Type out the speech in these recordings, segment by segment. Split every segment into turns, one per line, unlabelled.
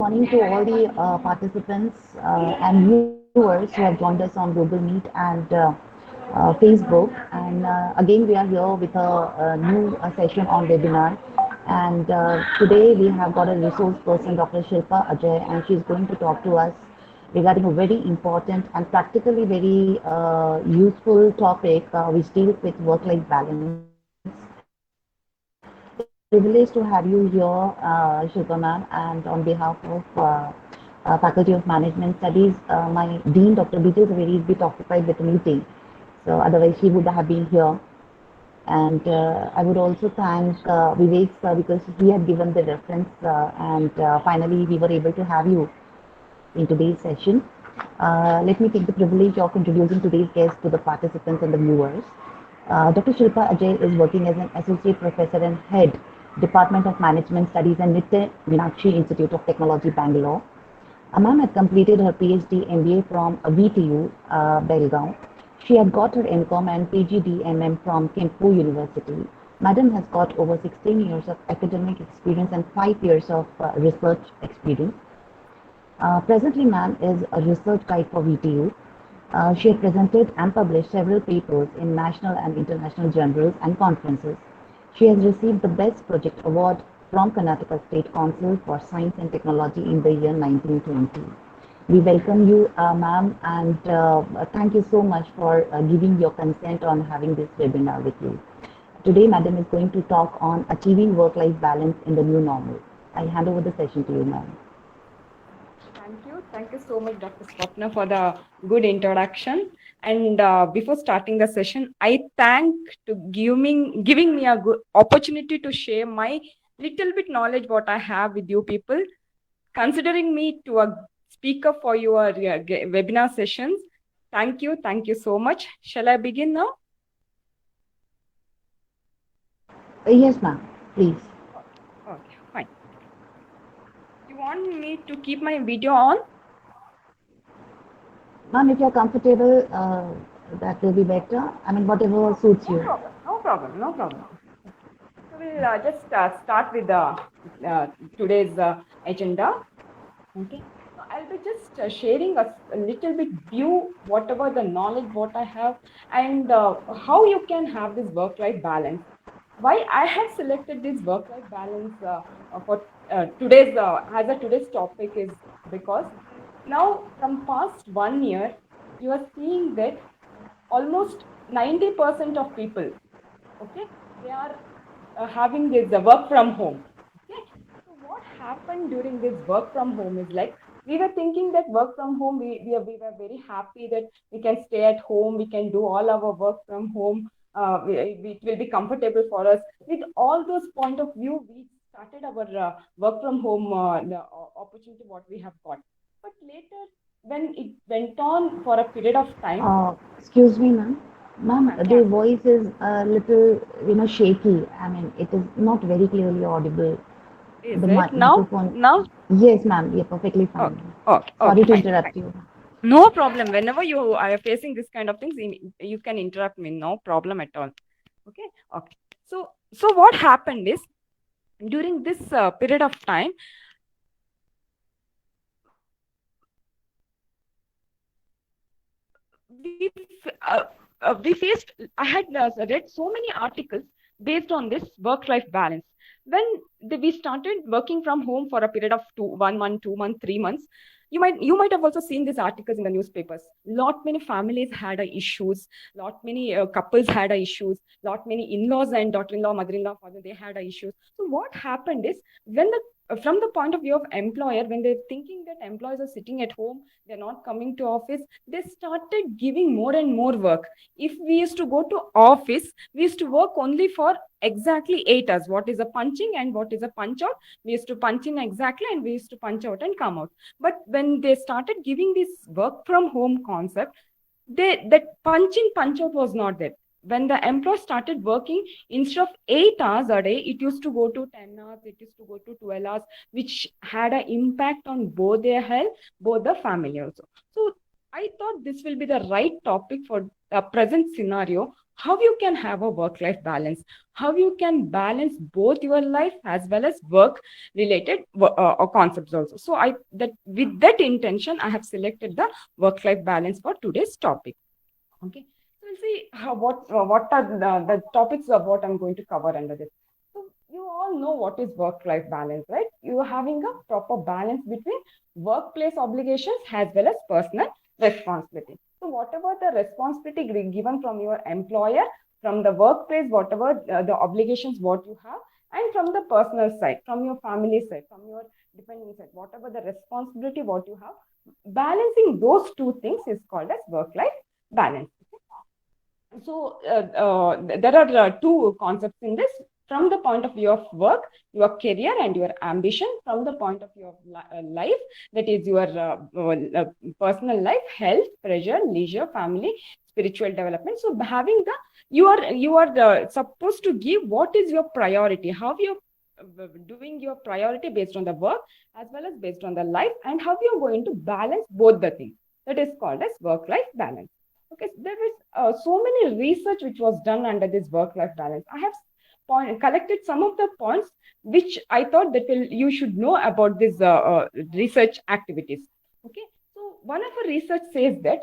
Morning to all the participants and viewers who have joined us on Google Meet and Facebook. And again, we are here with a new session on webinar. And today we have got a resource person, Dr. Shilpa Ajay, and she's going to talk to us regarding a very important and practically very useful topic which deals with work-life balance. It's a privilege to have you here, Shilpa ma'am, and on behalf of Faculty of Management Studies, my Dean, Dr. Bijay Zaveri, is a bit occupied with a meeting. So otherwise, he would have been here. And I would also thank Vivek sir because he had given the reference, and finally we were able to have you in today's session. Let me take the privilege of introducing today's guest to the participants and the viewers. Dr. Shilpa Ajay is working as an associate professor and head Department of Management Studies at Nitya Meenakshi Institute of Technology, Bangalore. Ma'am had completed her PhD MBA from VTU, Belgaum. She had got her MCom and PGDMM from Kempu University. Madam has got over 16 years of academic experience and 5 years of research experience. Presently, ma'am is a research guide for VTU. She has presented and published several papers in national and international journals and conferences. She has received the Best Project Award from Karnataka State Council for Science and Technology in the year 1920. We welcome you, ma'am, and thank you so much for giving your consent on having this webinar with you. Today, madam is going to talk on achieving work-life balance in the new normal. I hand over the session to you, ma'am.
Thank you. Thank you so much, Dr. Swapna, for the good introduction. And before starting the session, I thank to giving me a good opportunity to share my little bit knowledge what I have with you people. Considering me to a speaker for your webinar sessions. Thank you so much. Shall I begin now?
Yes, ma'am, please.
Okay, fine. You want me to keep my video on?
Ma'am, if you're comfortable, that will be better. I mean, whatever suits you.
No problem. So we'll just start with today's agenda. Okay. So I'll be just sharing a little bit view, whatever the knowledge what I have, and how you can have this work-life balance. Why I have selected this work-life balance for today's as a today's topic is because now from past 1 year you are seeing that almost 90% of people, okay, they are having this work from home. Okay, so what happened during this work from home is like we were thinking that work from home, we were very happy that we can stay at home, we can do all our work from home, it will be comfortable for us. With all those point of view, we started our work from home opportunity what we have got. But later, when it went on for a period of time,
Excuse me, ma'am.
yeah,
Ma'am,
ma'am,
the
yeah,
voice is a little, shaky. I mean, it is not very clearly audible.
is
The
it now?
microphone.
Now?
Yes, ma'am. You're perfectly fine.
Okay,
Sorry to
fine.
interrupt you.
No problem. Whenever you are facing this kind of things, you can interrupt me. No problem at all. Okay. Okay. So what happened is during this period of time, we faced. I had read so many articles based on this work-life balance. When we started working from home for a period of 1 month, 2 months, 3 months, you might have also seen these articles in the newspapers. Lot many families had issues. Lot many couples had issues. Lot many in-laws and daughter-in-law, mother-in-law, father, they had issues. So what happened is when the from the point of view of employer, when they're thinking that employees are sitting at home, they're not coming to office, they started giving more and more work. If we used to go to office, we used to work only for exactly 8 hours. What is a punching and what is a punch out? We used to punch in exactly and we used to punch out and come out. But when they started giving this work from home concept, that punch in punch out was not there. When the employee started working, instead of 8 hours a day, it used to go to 10 hours, it used to go to 12 hours, which had an impact on both their health, both the family also. So I thought this will be the right topic for the present scenario. how you can have a work-life balance, how you can balance both your life as well as work-related concepts also. So I that with that intention, I have selected the work-life balance for today's topic. Okay, so we'll see what are the topics of what I'm going to cover under this. So you all know what is work-life balance, right? You are having a proper balance between workplace obligations as well as personal responsibility. So whatever the responsibility given from your employer, from the workplace, whatever the obligations what you have, and from the personal side, from your family side, from your dependent side, whatever the responsibility what you have, balancing those two things is called as work-life balance. So there are two concepts in this. From the point of view of work, your career and your ambition. From the point of view of life, that is your personal life, health, pleasure, leisure, family, spiritual development. So having the you are supposed to give what is your priority, how you doing your priority based on the work as well as based on the life, and how you are going to balance both the things. That is called as work-life balance. Okay, there is so many research which was done under this work-life balance. I have collected some of the points which I thought that you should know about this research activities. Okay, so one of the research says that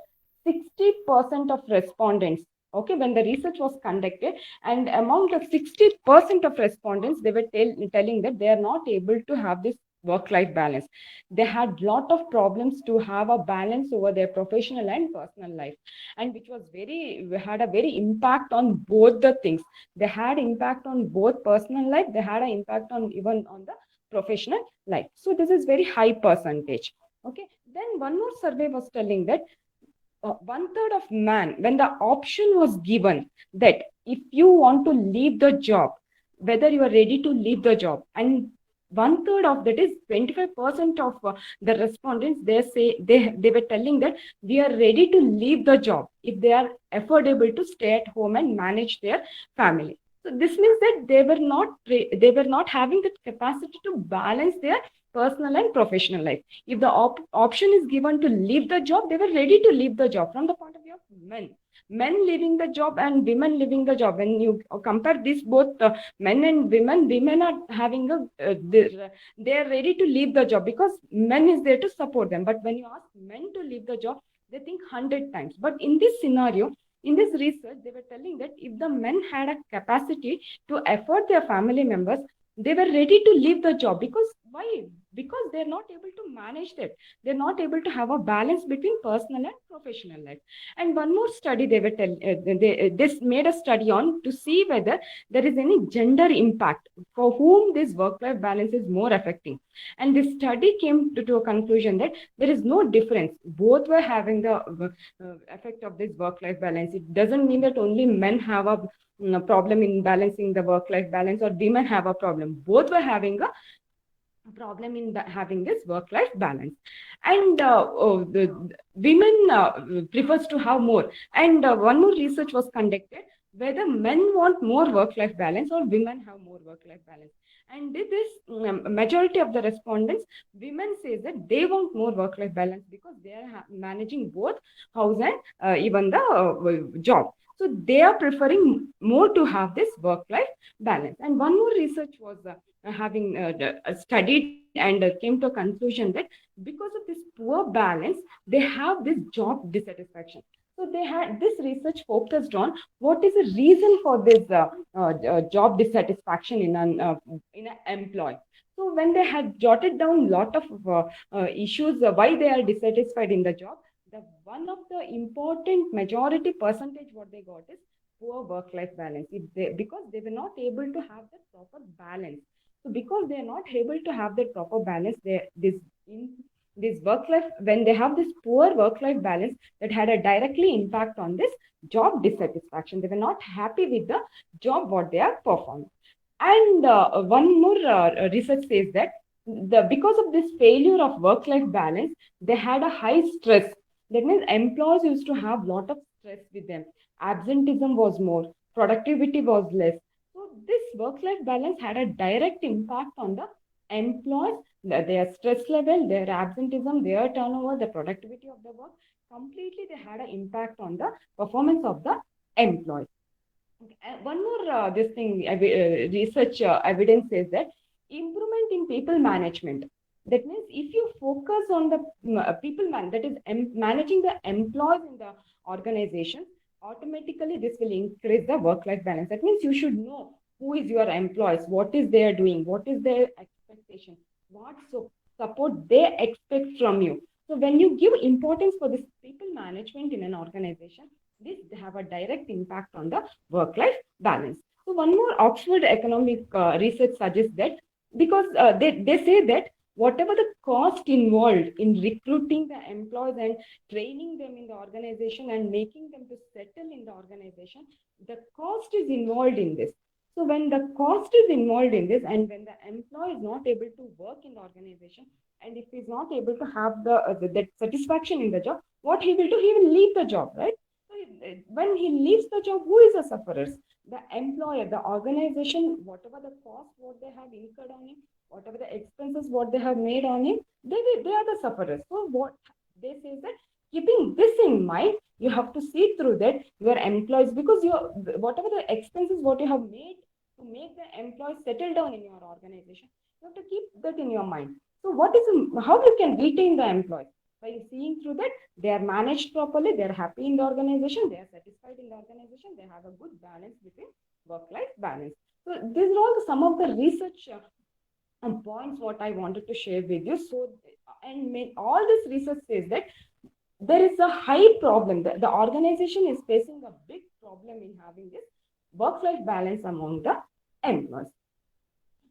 60% of respondents, okay, when the research was conducted, and among the 60% of respondents, they were telling that they are not able to have this work-life balance. They had lot of problems to have a balance over their professional and personal life, and which was very had a very impact on both the things. They had impact on both personal life, they had an impact on even on the professional life. So this is very high percentage. Okay, then one more survey was telling that one third of man, when the option was given that if you want to leave the job, whether you are ready to leave the job, and one third of that is 25% of the respondents, they say they were telling that we are ready to leave the job if they are affordable to stay at home and manage their family. So this means that they were not having the capacity to balance their personal and professional life. If the option is given to leave the job, they were ready to leave the job. From the point of view of men leaving the job and women leaving the job, when you compare this both men and women are having they are ready to leave the job because men is there to support them. But when you ask men to leave the job, they think 100 times. But in this scenario, in this research, they were telling that if the men had a capacity to afford their family members, they were ready to leave the job. Because why? Because they're not able to manage that. They're not able to have a balance between personal and professional life. And one more study they were this made a study on to see whether there is any gender impact for whom this work-life balance is more affecting. And this study came to a conclusion that there is no difference. Both were having the effect of this work-life balance. It doesn't mean that only men have a problem in balancing the work-life balance or women have a problem. Both were having a problem in having this work-life balance. And the women prefers to have more. And one more research was conducted whether men want more work-life balance or women have more work-life balance. And this majority of the respondents, women says that they want more work-life balance because they are managing both house and even the job. So they are preferring more to have this work-life balance. And one more research was having studied and came to a conclusion that because of this poor balance, they have this job dissatisfaction. So they had this research focused on what is the reason for this job dissatisfaction in an employee. So when they had jotted down a lot of issues why they are dissatisfied in the job, the one of the important majority percentage what they got is poor work-life balance. Because they were not able to have the proper balance. So because they are not able to have that proper balance, this work life, when they have this poor work life balance, that had a directly impact on this job dissatisfaction. They were not happy with the job what they are performing. And one more research says that because of this failure of work life balance, they had a high stress. That means employees used to have lot of stress with them. Absenteeism was more, productivity was less. So this work-life balance had a direct impact on the employees, their stress level, their absenteeism, their turnover, the productivity of the work. Completely, they had an impact on the performance of the employees. And one more this thing research evidence says that improvement in people management. That means if you focus on the that is managing the employees in the organization, automatically this will increase the work-life balance. That means you should know who is your employees, what is they are doing, what is their expectation, what support they expect from you. So when you give importance for this people management in an organization, this have a direct impact on the work-life balance. So one more Oxford economic research suggests that because they say that whatever the cost involved in recruiting the employees and training them in the organization and making them to settle in the organization, the cost is involved in this. So when the cost is involved in this and when the employee is not able to work in the organization and if he's not able to have that satisfaction in the job, what he will do? He will leave the job, right? When he leaves the job, who is the sufferers? The employer, the organization, whatever the cost, what they have incurred on him, whatever the expenses, what they have made on him, they are the sufferers. So what they say is that keeping this in mind, you have to see through that your employees, because your whatever the expenses, what you have made to make the employees settle down in your organization, you have to keep that in your mind. So what is how you can retain the employees? By seeing through that they are managed properly, they are happy in the organization, they are satisfied in the organization, they have a good balance between work-life balance. So these are all some of the research points what I wanted to share with you. So, and all this research says that there is a high problem. The organization is facing a big problem in having this work-life balance among the employees.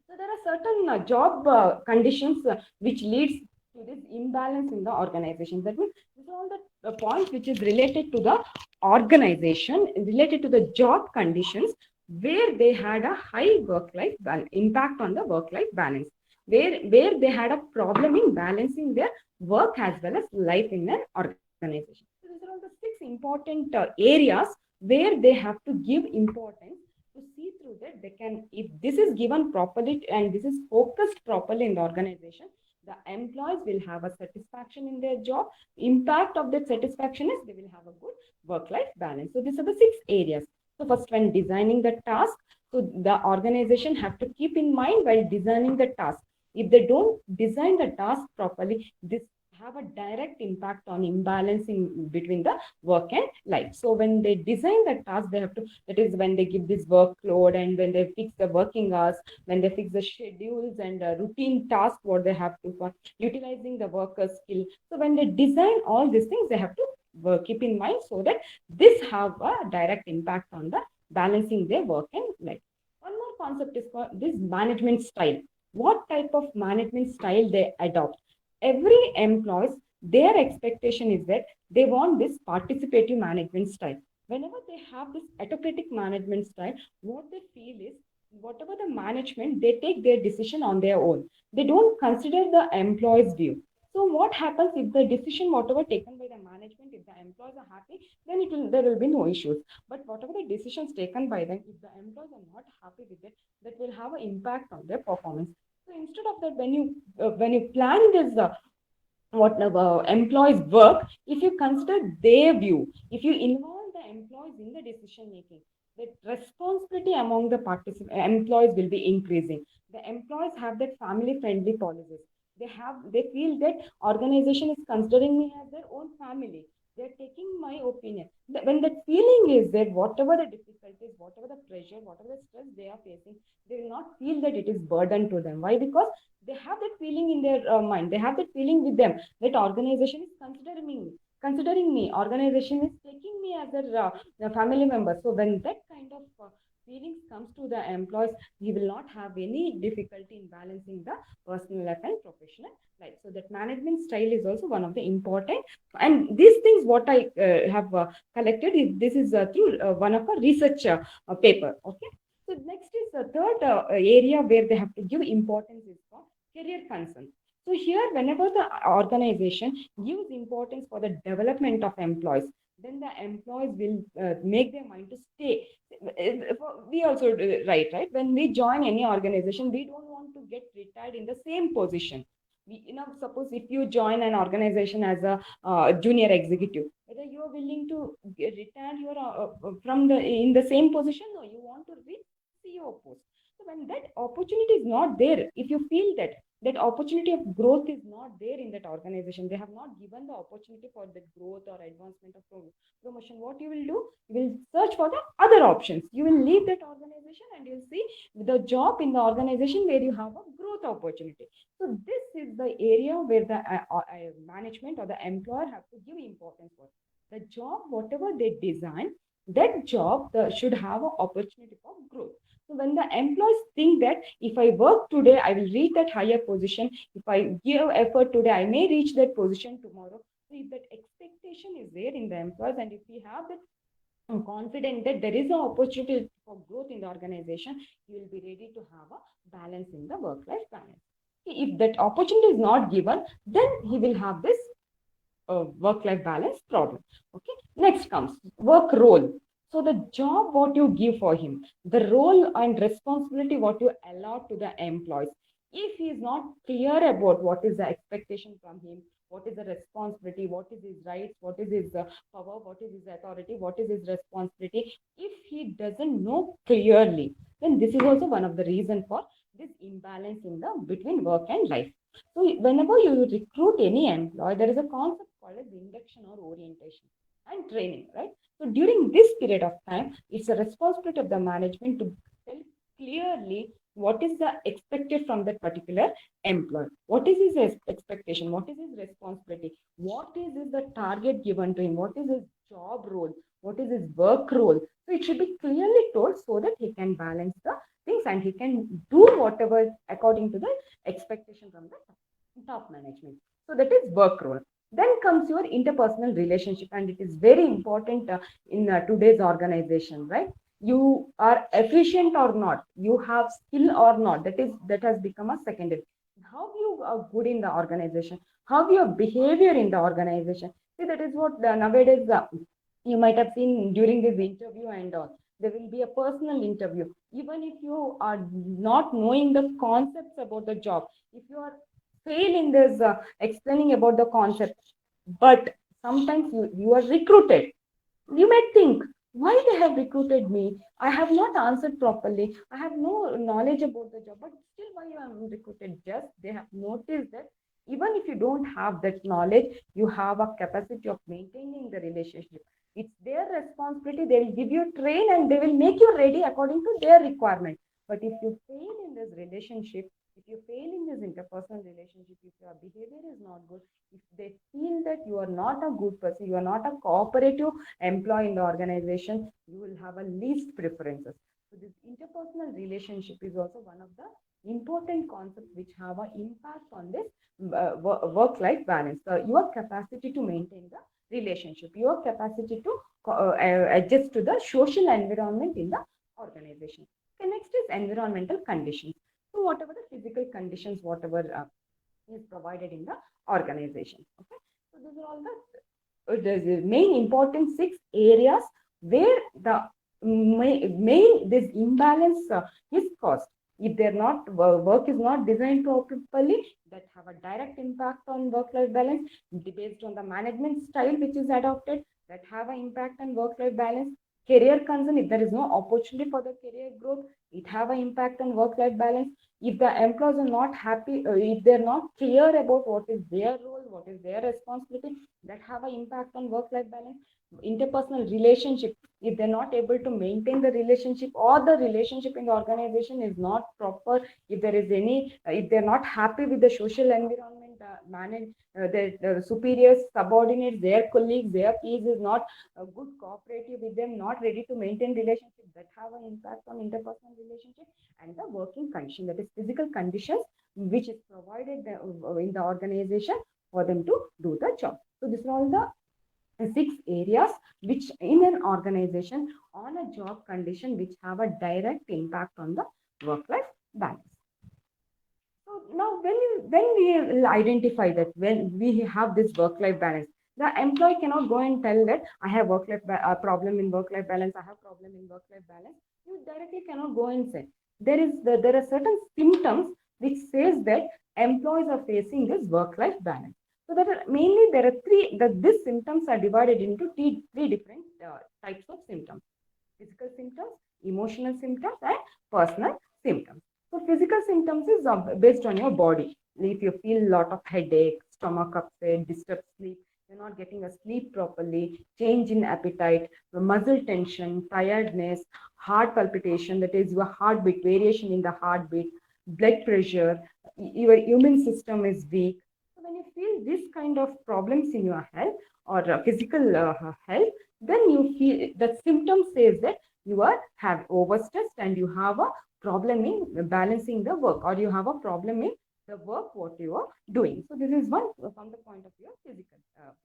So there are certain job conditions which leads to this imbalance in the organization. That means these are all the points which is related to the organization, related to the job conditions where they had a high work-life impact on the work-life balance, where they had a problem in balancing their work as well as life in an organization. So these are all the six important areas where they have to give importance to see through that they can, if this is given properly and this is focused properly in the organization, the employees will have a satisfaction in their job. Impact of that satisfaction is they will have a good work-life balance. So these are the six areas. So first, when designing the task, so the organization have to keep in mind while designing the task. If they don't design the task properly, this have a direct impact on imbalancing between the work and life. So when they design the task, they have to, that is when they give this workload and when they fix the working hours, when they fix the schedules and routine tasks, what they have to for utilizing the worker skill. So when they design all these things, they have to keep in mind so that this have a direct impact on the balancing their work and life. One more concept is called this management style. What type of management style they adopt? Every employees, their expectation is that they want this participative management style. Whenever they have this autocratic management style, what they feel is whatever the management, they take their decision on their own. They don't consider the employees' view. So what happens if the decision, whatever taken by the management, if the employees are happy, then there will be no issues. But whatever the decisions taken by them, if the employees are not happy with it, that will have an impact on their performance. So instead of that, when you plan this what employees work, if you consider their view, if you involve the employees in the decision making, the responsibility among the employees will be increasing. The employees have that family friendly policies. They feel that organization is considering me as their own family. They're taking my opinion. When that feeling is that whatever the difficulties, whatever the pressure, whatever the stress they are facing, they will not feel that it is burden to them. Why? Because they have that feeling in their mind. They have that feeling with them that organization is considering me. Organization is taking me as a family member. So when that kind of feelings comes to the employees, he will not have any difficulty in balancing the personal life and professional life. So that management style is also one of the important. And these things, what I have collected is this is through one of a research paper. Okay. So next is the third area where they have to give importance is for career concerns. So here, whenever the organization gives importance for the development of employees, then the employees will make their mind to stay. We also right. When we join any organization, we don't want to get retired in the same position. Suppose if you join an organization as a junior executive, whether you are willing to retire your from the in the same position. No, you want to reach CEO post. So when that opportunity is not there, if you feel that that opportunity of growth is not there in that organization, they have not given the opportunity for the growth or advancement of promotion, what you will do, you will search for the other options. You will leave that organization and you'll see the job in the organization where you have a growth opportunity. So this is the area where the management or the employer have to give importance for the job. Whatever they design, that job should have an opportunity for growth. So when the employees think that if I work today, I will reach that higher position. If I give effort today, I may reach that position tomorrow. So if that expectation is there in the employees, and if we have that confident that there is an opportunity for growth in the organization, you will be ready to have a balance in the work-life balance. If that opportunity is not given, then he will have this work-life balance problem. Okay. Next comes work role. So the job what you give for him, the role and responsibility what you allow to the employees. If he is not clear about what is the expectation from him, what is the responsibility, what is his rights, what is his power, what is his authority, what is his responsibility. If he doesn't know clearly, then this is also one of the reasons for this imbalance in the between work and life. So whenever you recruit any employee, there is a concept called as induction or orientation and training, right? So during this period of time, it's a responsibility of the management to tell clearly what is the expected from that particular employee. What is his expectation? What is his responsibility? What is the target given to him? What is his job role? What is his work role? So it should be clearly told so that he can balance the things and he can do whatever according to the expectation from the top management. So that is work role. Then comes your interpersonal relationship, and it is very important in today's organization, right? You are efficient or not, you have skill or not, that has become a secondary. How you are good in the organization, how your behavior in the organization. See, that is what nowadays you might have seen during this interview and all. There will be a personal interview. Even if you are not knowing the concepts about the job, if you are fail in this explaining about the concept, but sometimes you are recruited, you might think, why they have recruited me? I have not answered properly. I have no knowledge about the job, but still why I am recruited? Just they have noticed that even if you don't have that knowledge, you have a capacity of maintaining the relationship. It's their responsibility. They will give you train and they will make you ready according to their requirement. But if you fail in this relationship, if you fail in this interpersonal relationship, if your behavior is not good, if they feel that you are not a good person, you are not a cooperative employee in the organization, you will have a least preferences. So this interpersonal relationship is also one of the important concepts which have an impact on this work-life balance. Your capacity to maintain the relationship, your capacity to adjust to the social environment in the organization. Okay, next is environmental conditions. So whatever the physical conditions, whatever is provided in the organization. Okay, so these are all the main important 6 areas where the main this imbalance is caused. If they're not work is not designed properly, that have a direct impact on work-life balance based on the management style which is adopted, that have an impact on work-life balance. Career concern, if there is no opportunity for the career growth, it have an impact on work-life balance. If the employees are not happy, if they're not clear about what is their role, what is their responsibility, that have an impact on work-life balance. Interpersonal relationship, if they're not able to maintain the relationship or the relationship in the organization is not proper, if there is any, if they're not happy with the social environment, the superiors, subordinates, their colleagues, their peers is not a good cooperative with them, not ready to maintain relationship, that have an impact on interpersonal relationship. And the working condition, that is physical conditions which is provided in the organization for them to do the job. So these are all the 6 areas which in an organization on a job condition which have a direct impact on the work-life balance. So now when we will identify that when we have this work-life balance, the employee cannot go and tell that I have work-life problem in work-life balance, I have problem in work-life balance. You directly cannot go and say. There are certain symptoms which says that employees are facing this work-life balance. So that mainly there are these symptoms are divided into three different types of symptoms: physical symptoms, emotional symptoms, and personal symptoms. So physical symptoms is based on your body. If you feel a lot of headache, stomach upset, disturbed sleep, you're not getting a sleep properly, change in appetite, muscle tension, tiredness, heart palpitation, that is your heartbeat, variation in the heartbeat, blood pressure, your immune system is weak. So when you feel this kind of problems in your health or physical health, then you feel the symptom says that you are have overstressed and you have a problem in balancing the work, or you have a problem in the work what you are doing. So this is one from the point of view of physical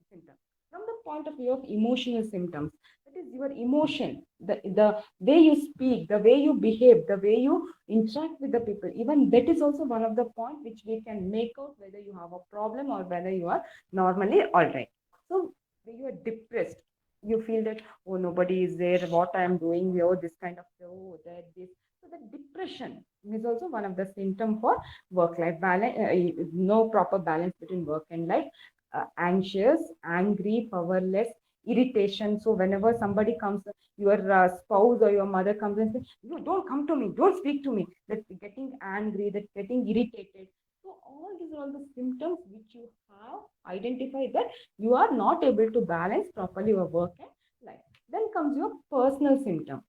symptoms. From the point of view of emotional symptoms, that is your emotion, the way you speak, the way you behave, the way you interact with the people. Even that is also one of the point which we can make out whether you have a problem or whether you are normally all right. So when you are depressed, you feel that, oh, nobody is there, what I am doing here, this kind of, oh, that, this. So the depression is also one of the symptom for work-life balance, no proper balance between work and life, anxious, angry, powerless, irritation. So whenever somebody comes, your spouse or your mother comes and says, you don't come to me, don't speak to me, that getting angry, that getting irritated. So all these are all the symptoms which you have identified that you are not able to balance properly your work and life. Then comes your personal symptom.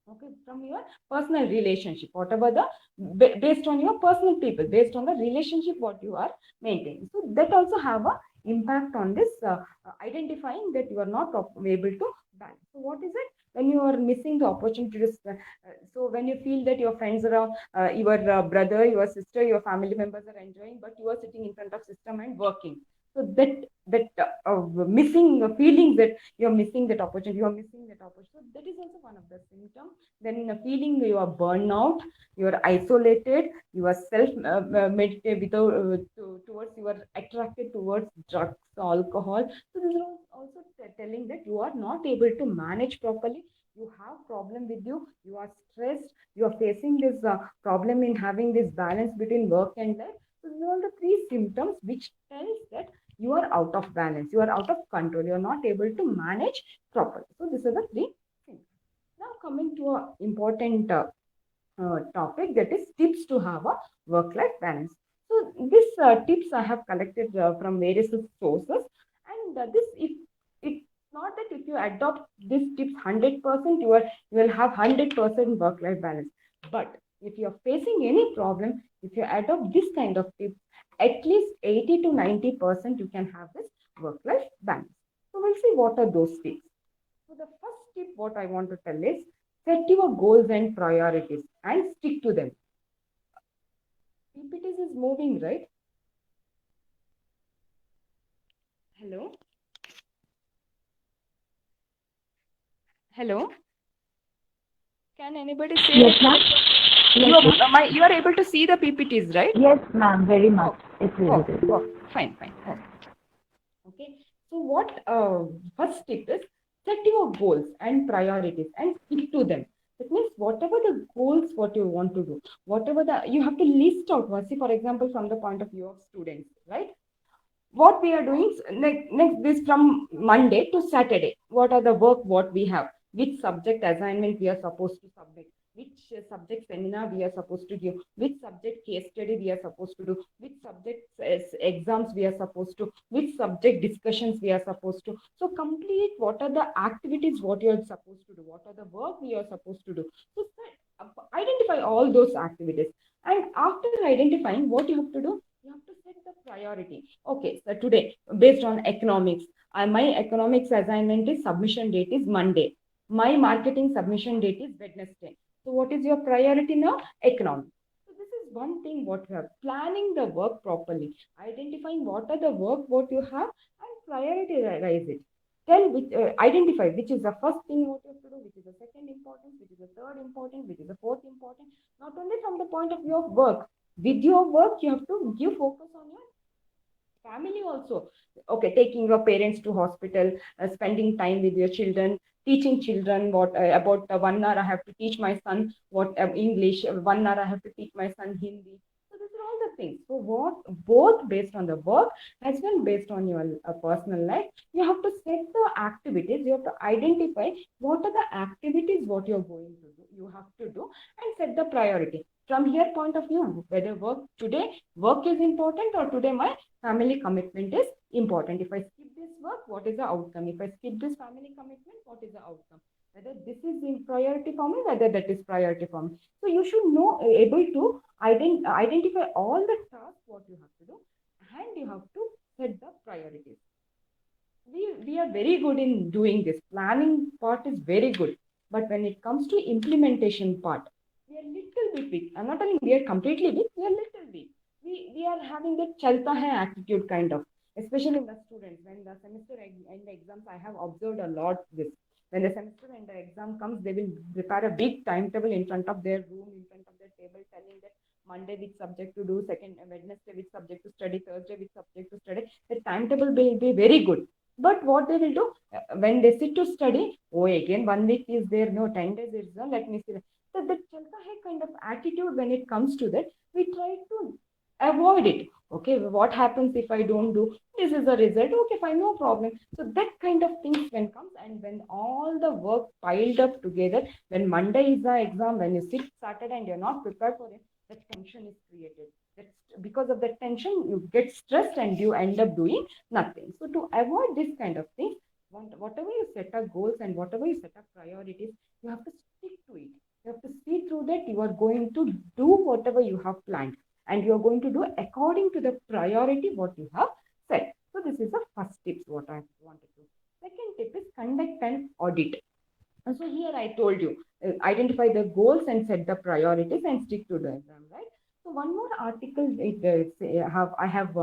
Okay, from your personal relationship, whatever the based on your personal people, based on the relationship what you are maintaining. So that also have a impact on this identifying that you are not able to balance. So what is it? When you are missing the opportunities, so when you feel that your friends are your brother, your sister, your family members are enjoying, but you are sitting in front of system and working. So that missing feeling that you're missing that opportunity, you're missing that opportunity. So that is also one of the symptoms. Then feeling you are burnout, you are isolated, you are self meditated without towards, you are attracted towards drugs, alcohol. So this is also telling that you are not able to manage properly. You have problem with you. You are stressed. You are facing this problem in having this balance between work and life. So these are all the three symptoms which tells that you are out of balance, you are out of control, you are not able to manage properly. So these are the three things. Now coming to an important topic, that is tips to have a work-life balance. So these tips I have collected from various sources, and this if it's not that if you adopt these tips 100%, you will have 100% work-life balance. But if you are facing any problem, if you adopt this kind of tips, at least 80 to 90% you can have this work-life balance. So we'll see what are those tips. So the first tip what I want to tell is set your goals and priorities and stick to them. PPTs is moving, right? Hello? Hello? Can anybody say
Yes,
that?
ma'am.
You
Yes, ma'am.
are, you are able to see the PPTs, right?
Yes, ma'am. Very much.
Oh,
It's really
oh,
good.
oh, fine, fine. Oh, okay. So what first tip is set your goals and priorities and stick to them. That means whatever the goals what you want to do, whatever the you have to list out. See, for example, from the point of view of students, right? What we are doing next this from Monday to Saturday. What are the work what we have? Which subject assignment we are supposed to submit? Which subject seminar we are supposed to give? Which subject case study we are supposed to do? Which subject exams we are supposed to? Which subject discussions we are supposed to? So complete what are the activities what you are supposed to do? What are the work we are supposed to do? So identify all those activities. And after identifying what you have to do, you have to set the priority. Okay, so today, based on economics, my economics assignment is submission date is Monday. My marketing submission date is Wednesday. So what is your priority now? Economics. So this is one thing what you have. Planning the work properly, identifying what are the work what you have and prioritize it. Tell which, identify which is the first thing what you have to do, which is the second important, which is the third important, which is the fourth important. Not only from the point of view of work, with your work, you have to give focus on your family also. Okay, taking your parents to hospital, spending time with your children, teaching children what about 1 hour I have to teach my son what English, 1 hour I have to teach my son Hindi. So this are all the things. So what, both based on the work as well based on your personal life, you have to set the activities. You have to identify what are the activities what you're going to do. You have to do and set the priority. From here point of view, whether work is important, or today my family commitment is important. If I skip this work, what is the outcome? If I skip this family commitment, what is the outcome? Whether this is in priority for me, whether that is priority for me. So you should know, able to identify all the tasks what you have to do, and you have to set the priorities. We are very good in doing this. Planning part is very good, but when it comes to implementation part, we are little bit weak. I'm not telling we are completely weak. We are little weak. We are having that chalta hai attitude kind of, especially in the students when the semester and the exams. I have observed a lot this. When the semester and the exam comes, they will prepare a big timetable in front of their room, in front of their table, telling that Monday which subject to do, second Wednesday which subject to study, Thursday which subject to study. The timetable will be very good, but what they will do, when they sit to study, oh, again 1 week is there, no, 10 days is there, let me see. So that chalta hai kind of attitude, when it comes to that, we try to avoid it. Okay, what happens if I don't do? This is the result. Okay, fine, no problem. So that kind of things when comes, and when all the work piled up together, when Monday is the exam, when you sit Saturday and you're not prepared for it, that tension is created. That's because of that tension, you get stressed and you end up doing nothing. So to avoid this kind of thing, whatever you set up goals and whatever you set up priorities, you have to stick to it. You have to see through that you are going to do whatever you have planned, and you are going to do according to the priority what you have set. So this is the first tips what I wanted to. Second tip is conduct an audit. And so here I told you, identify the goals and set the priorities and stick to them, right? So one more article I have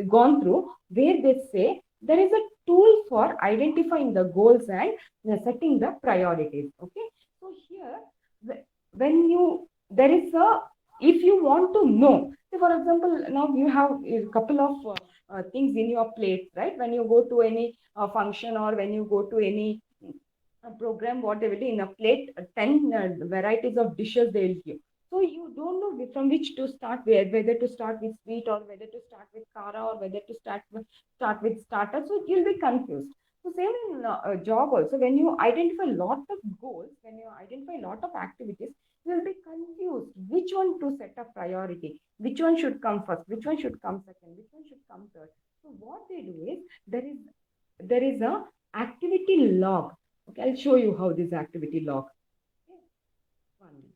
gone through, where they say there is a tool for identifying the goals and setting the priorities. Okay, so here when you there is a, if you want to know, say for example, now you have a couple of things in your plate, right? When you go to any function, or when you go to any program, what they will do in a plate, 10 varieties of dishes they will give. So you don't know from which to start, whether to start with sweet, or whether to start with kara, or whether to start with starter. So you'll be confused. So same in a job also. When you identify a lot of goals, when you identify a lot of activities, you'll be confused which one to set a priority, which one should come first, which one should come second, which one should come third. So what they do is, there is a activity log. Okay, I'll show you how this activity log. Okay, 1 minute.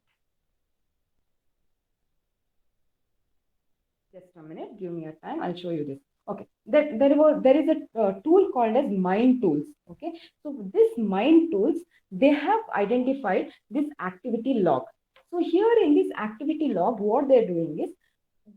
Just a minute. Give me a time. I'll show you this. Okay, there is a tool called as Mind Tools. Okay, so this Mind Tools, they have identified this activity log. So here in this activity log, what they're doing is,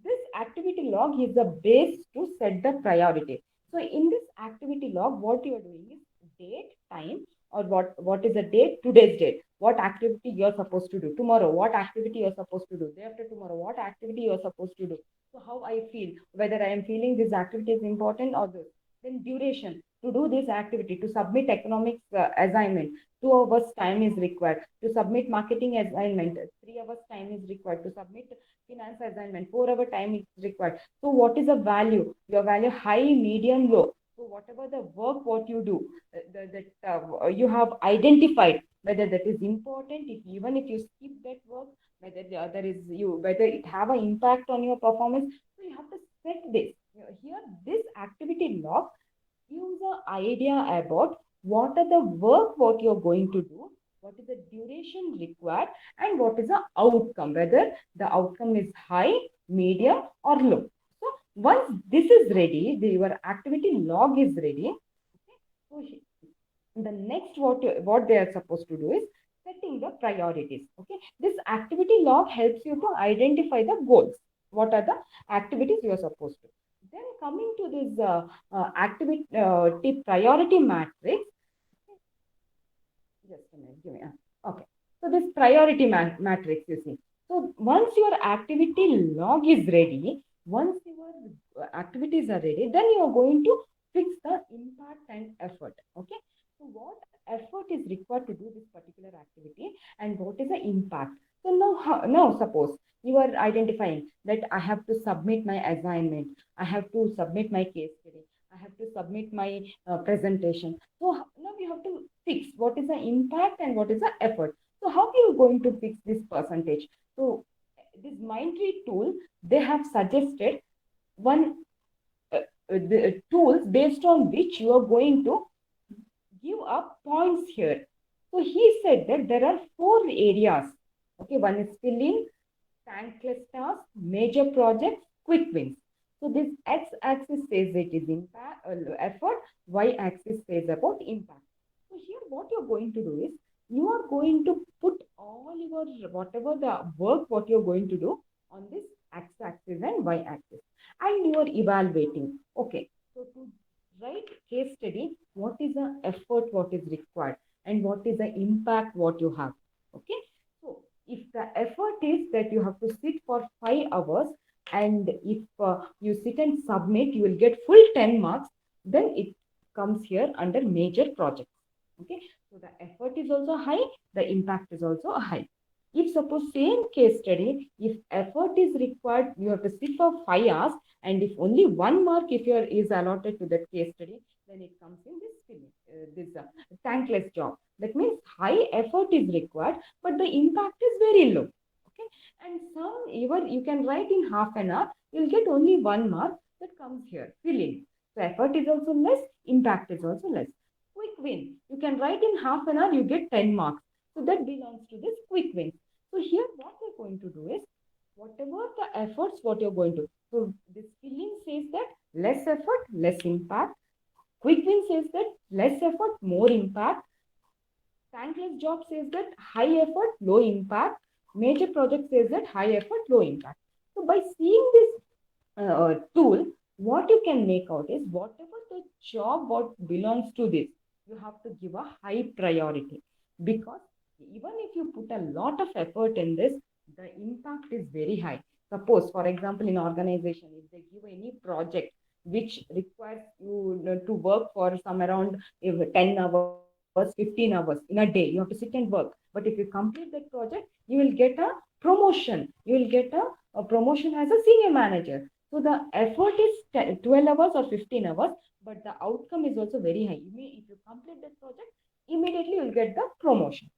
this activity log is the base to set the priority. So in this activity log, what you are doing is date, time, or what is the date, today's date, what activity you're supposed to do tomorrow, what activity you're supposed to do day after tomorrow, what activity you're supposed to do. So how I feel, whether I am feeling this activity is important or this. Then duration, to do this activity, to submit economics assignment, 2 hours time is required. To submit marketing assignment, 3 hours time is required. To submit finance assignment, 4 hour time is required. So what is the value? Your value high, medium, low. So whatever the work what you do, you have identified whether that is important. If even if you skip that work, whether the other is you, whether it have an impact on your performance. So you have to set this. Here, this activity log gives an idea about what are the work what you're going to do, what is the duration required, and what is the outcome, whether the outcome is high, medium, or low. So once this is ready, your activity log is ready. Okay, so the next what they are supposed to do is setting the priorities. Okay, this activity log helps you to identify the goals. What are the activities you are supposed to? Then coming to this activity priority matrix. Just a minute, give me. Okay, so this priority matrix, you see. So once your activity log is ready, once your activities are ready, then you are going to fix the impact and effort. Okay, so what effort is required to do this particular activity, and what is the impact? So now suppose you are identifying that I have to submit my assignment, I have to submit my case study, I have to submit my presentation. So now you have to fix what is the impact and what is the effort. So how are you going to fix this percentage? So this Mindtree tool, they have suggested one the tools based on which you are going to give up points here. So he said that there are four areas. Okay, one is filling, thankless tasks, major projects, quick wins. So this x-axis says it is impact, effort, y-axis says about impact. So here what you're going to do is, you are going to put all your, whatever the work, what you're going to do on this x-axis and y-axis. And you are evaluating. Okay, so to write case study, what is the effort, what is required, and what is the impact, what you have. Okay, so if the effort is that you have to sit for 5 hours, and if you sit and submit, you will get full 10 marks, then it comes here under major projects. Okay, so the effort is also high, the impact is also high. If suppose same case study, if effort is required, you have to sit for 5 hours, and if only 1 mark if you are, is allotted to that case study, then it comes in this thankless job. That means high effort is required, but the impact is very low. Okay, and some even you can write in half an hour, you'll get only 1 mark. That comes here, filling. So effort is also less, impact is also less. Quick win, you can write in half an hour, you get 10 marks. So that belongs to this quick win. So here what we're going to do is, whatever the efforts, what you're going to. So this filling says that less effort, less impact. Quick win says that less effort, more impact. Thankless job says that high effort, low impact. Major project says that high effort, low impact. So by seeing this tool, what you can make out is, whatever the job what belongs to this, you have to give a high priority, because even if you put a lot of effort in this, the impact is very high. Suppose, for example, in organization, if they give any project which requires you to work for some around 10 hours, 15 hours in a day, you have to sit and work. But if you complete that project, you will get a promotion. You will get a promotion as a senior manager. So the effort is 12 hours or 15 hours, but the outcome is also very high. If you complete that project, immediately you will get the promotion.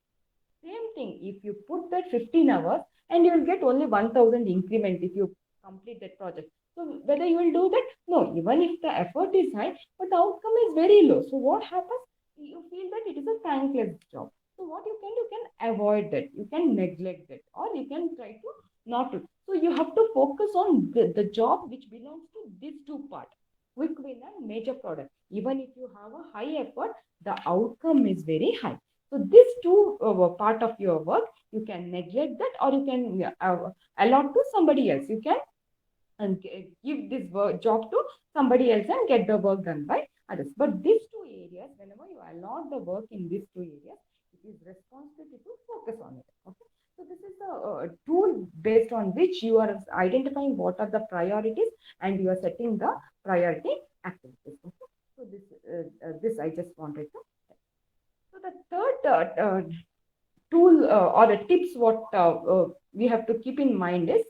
Same thing, if you put that 15 hours, and you will get only 1000 increment if you complete that project. So whether you will do that? No, even if the effort is high, but the outcome is very low. So what happens? You feel that it is a thankless job. So what you can avoid that. You can neglect that, or you can try to not to. So you have to focus on the job which belongs to these two parts, quick win and major product. Even if you have a high effort, the outcome is very high. So these two part of your work, you can neglect that, or you can allot to somebody else. You can give this job to somebody else and get the work done by others. But these two areas, whenever you allot the work in these two areas, it is responsibility to focus on it. Okay. So this is a tool based on which you are identifying what are the priorities, and you are setting the priority activities. Okay. So this I just wanted to. So the third tool or the tips what we have to keep in mind is,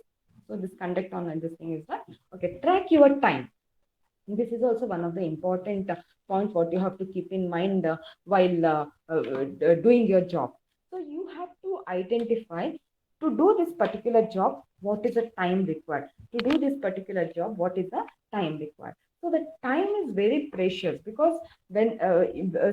so this conduct on this thing is that, okay, track your time. This is also one of the important points what you have to keep in mind while doing your job. So you have to identify, to do this particular job, what is the time required. To do this particular job, what is the time required. So the time is very precious, because when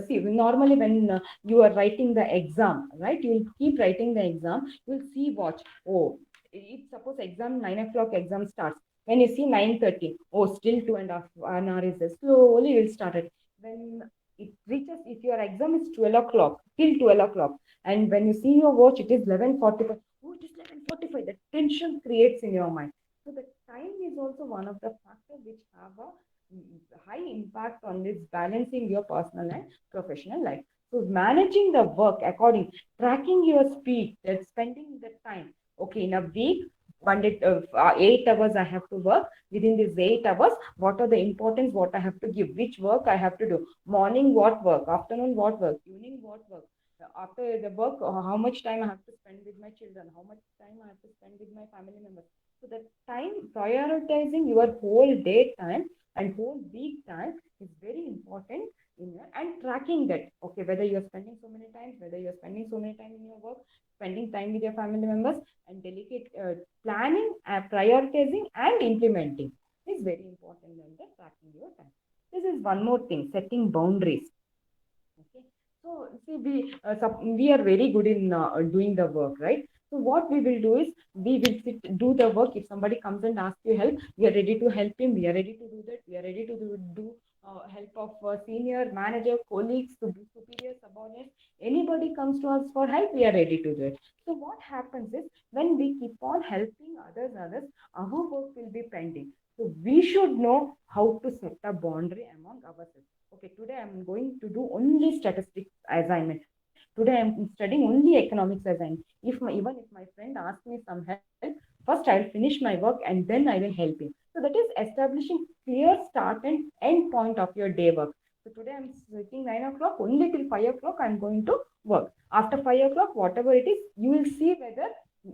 see, normally when you are writing the exam, right, you will keep writing the exam, you will see, watch, oh, if suppose exam 9 o'clock exam starts, when you see 9:30, oh, still 2.5 hours is there. Slowly you will start it. When it reaches, if your exam is 12 o'clock, till 12 o'clock, and when you see your watch, it is 11:45. Oh, it is 11:45. The tension creates in your mind. So the time is also one of the factors which have a high impact on this balancing your personal and professional life. So managing the work according, tracking your speed, spending the time. Okay, in a week, 8 hours I have to work. Within these 8 hours, what are the importance, what I have to give, which work I have to do. Morning, what work, afternoon, what work, evening, what work. after the work, how much time I have to spend with my children, how much time I have to spend with my family members. So the time, prioritizing your whole day time and whole week time is very important in your, and tracking that. Okay, whether you're spending so many times, whether you're spending so many time in your work, spending time with your family members, and delicate planning, prioritizing, and implementing is very important than the tracking your time. This is one more thing, setting boundaries. Okay. So see, we are very good in doing the work, right? So what we will do is we will do the work. If somebody comes and asks you help, we are ready to help him. We are ready to do that. We are ready to do help of senior manager, colleagues, superior, subordinates. Anybody comes to us for help, we are ready to do it. So what happens is when we keep on helping others, our work will be pending. So we should know how to set a boundary among ourselves. Okay, today I'm going to do only statistics assignment. Today I'm studying only economics assignment. Even if my friend asks me some help, first I'll finish my work and then I will help him. So that is establishing clear start and end point of your day work. So today I'm sitting 9 o'clock, only till 5 o'clock I'm going to work. After 5 o'clock, whatever it is, you will see whether